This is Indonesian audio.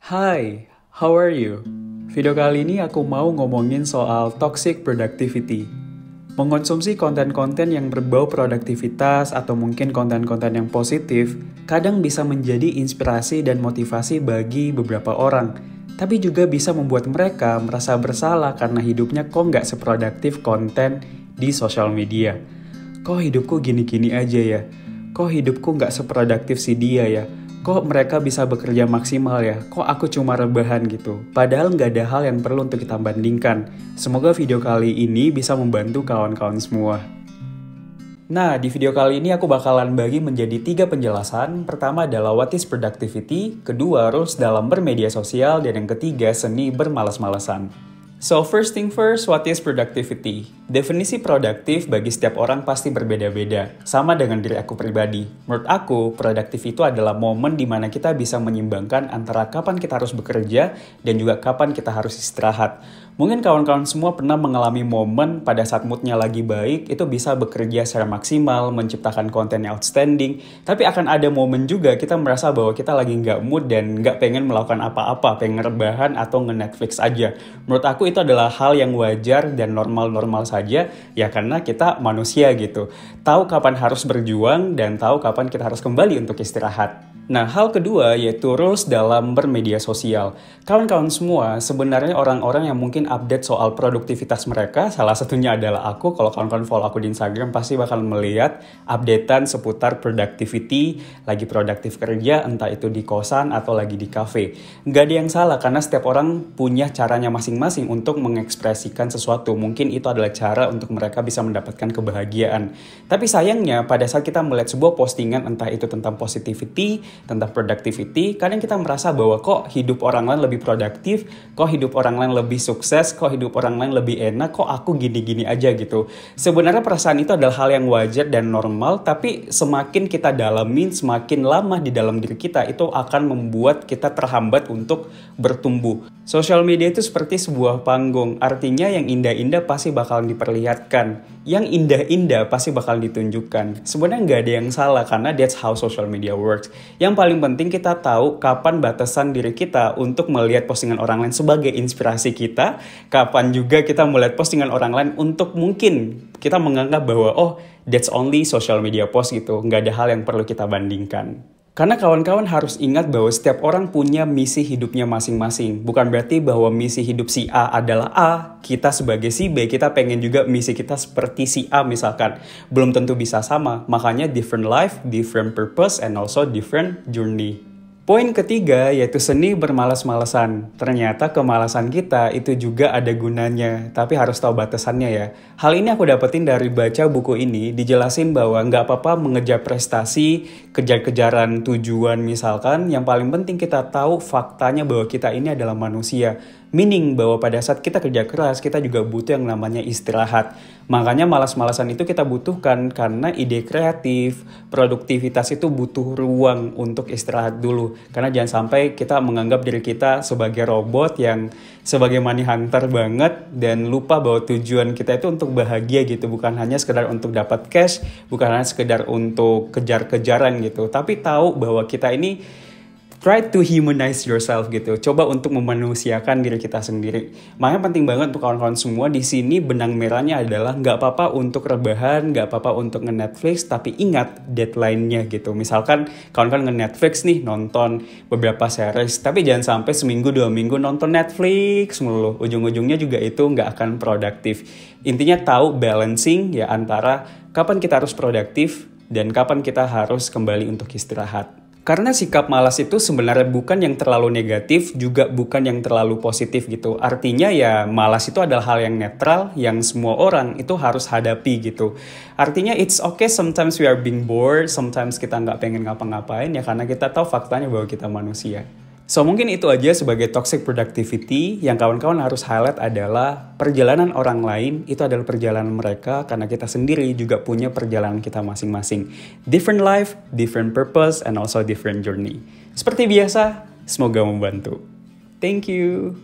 Hai, how are you? Video kali ini aku mau ngomongin soal toxic productivity. Mengonsumsi konten-konten yang berbau produktivitas atau mungkin konten-konten yang positif kadang bisa menjadi inspirasi dan motivasi bagi beberapa orang. Tapi juga bisa membuat mereka merasa bersalah karena hidupnya kok nggak seproduktif konten di sosial media. Kok hidupku gini-gini aja ya? Kok hidupku nggak seproduktif si dia ya? Kok mereka bisa bekerja maksimal ya? Kok aku cuma rebahan gitu? Padahal nggak ada hal yang perlu untuk kita bandingkan. Semoga video kali ini bisa membantu kawan-kawan semua. Nah, di video kali ini aku bakalan bagi menjadi 3 penjelasan. Pertama adalah what is productivity, kedua rules dalam bermedia sosial, dan yang ketiga seni bermalas-malasan. So first thing first, what is productivity? Definisi produktif bagi setiap orang pasti berbeda-beda, sama dengan diri aku pribadi. Menurut aku, produktif itu adalah momen di mana kita bisa menyimbangkan antara kapan kita harus bekerja dan juga kapan kita harus istirahat. Mungkin kawan-kawan semua pernah mengalami momen pada saat moodnya lagi baik, itu bisa bekerja secara maksimal, menciptakan konten yang outstanding, tapi akan ada momen juga kita merasa bahwa kita lagi nggak mood dan nggak pengen melakukan apa-apa, pengen rebahan atau nge-Netflix aja. Menurut aku itu adalah hal yang wajar dan normal-normal saja, ya karena kita manusia gitu. Tahu kapan harus berjuang dan tahu kapan kita harus kembali untuk istirahat. Nah, hal kedua yaitu rules dalam bermedia sosial. Kawan-kawan semua, sebenarnya orang-orang yang mungkin update soal produktivitas mereka, salah satunya adalah aku. Kalau kawan-kawan follow aku di Instagram, pasti bakal melihat updatean seputar productivity, lagi produktif kerja, entah itu di kosan atau lagi di cafe. Nggak ada yang salah, karena setiap orang punya caranya masing-masing untuk mengekspresikan sesuatu. Mungkin itu adalah cara untuk mereka bisa mendapatkan kebahagiaan. Tapi sayangnya, pada saat kita melihat sebuah postingan, entah itu tentang positivity, tentang productivity, kadang kita merasa bahwa kok hidup orang lain lebih produktif, kok hidup orang lain lebih sukses, kok hidup orang lain lebih enak, kok aku gini-gini aja gitu. Sebenarnya perasaan itu adalah hal yang wajar dan normal, tapi semakin kita dalamin, semakin lama di dalam diri kita, itu akan membuat kita terhambat untuk bertumbuh. Sosial media itu seperti sebuah panggung, artinya yang indah-indah pasti bakal diperlihatkan, yang indah-indah pasti bakal ditunjukkan. Sebenarnya nggak ada yang salah karena that's how social media works. Yang paling penting kita tahu kapan batasan diri kita untuk melihat postingan orang lain sebagai inspirasi kita, kapan juga kita melihat postingan orang lain untuk mungkin kita menganggap bahwa oh that's only social media post gitu, nggak ada hal yang perlu kita bandingkan. Karena kawan-kawan harus ingat bahwa setiap orang punya misi hidupnya masing-masing. Bukan berarti bahwa misi hidup si A adalah A, kita sebagai si B, kita pengen juga misi kita seperti si A misalkan. Belum tentu bisa sama, makanya different life, different purpose, and also different journey. Poin ketiga yaitu seni bermalas-malasan. Ternyata kemalasan kita itu juga ada gunanya, tapi harus tahu batasannya ya. Hal ini aku dapetin dari baca buku ini, dijelasin bahwa nggak apa-apa mengejar prestasi, kejar-kejaran tujuan misalkan. Yang paling penting kita tahu faktanya bahwa kita ini adalah manusia. Meaning bahwa pada saat kita kerja keras, kita juga butuh yang namanya istirahat. Makanya malas-malasan itu kita butuhkan karena ide kreatif, produktivitas itu butuh ruang untuk istirahat dulu. Karena jangan sampai kita menganggap diri kita sebagai robot yang sebagai money hunter banget dan lupa bahwa tujuan kita itu untuk bahagia gitu. Bukan hanya sekedar untuk dapat cash, bukan hanya sekedar untuk kejar-kejaran gitu. Tapi tahu bahwa kita ini try to humanize yourself gitu. Coba untuk memanusiakan diri kita sendiri. Makanya penting banget untuk kawan-kawan semua di sini benang merahnya adalah nggak apa-apa untuk rebahan, nggak apa-apa untuk nge-Netflix, tapi ingat deadline-nya gitu. Misalkan kawan-kawan nge-Netflix nih, nonton beberapa series, tapi jangan sampai seminggu 2 minggu nonton Netflix mulu. Ujung-ujungnya juga itu nggak akan produktif. Intinya tahu balancing ya antara kapan kita harus produktif dan kapan kita harus kembali untuk istirahat. Karena sikap malas itu sebenarnya bukan yang terlalu negatif, juga bukan yang terlalu positif gitu. Artinya ya malas itu adalah hal yang netral, yang semua orang itu harus hadapi gitu. Artinya it's okay sometimes we are being bored, sometimes kita nggak pengen ngapa-ngapain ya karena kita tahu faktanya bahwa kita manusia. So mungkin itu aja sebagai toxic productivity. Yang kawan-kawan harus highlight adalah perjalanan orang lain itu adalah perjalanan mereka karena kita sendiri juga punya perjalanan kita masing-masing. Different life, different purpose, and also different journey. Seperti biasa, semoga membantu. Thank you.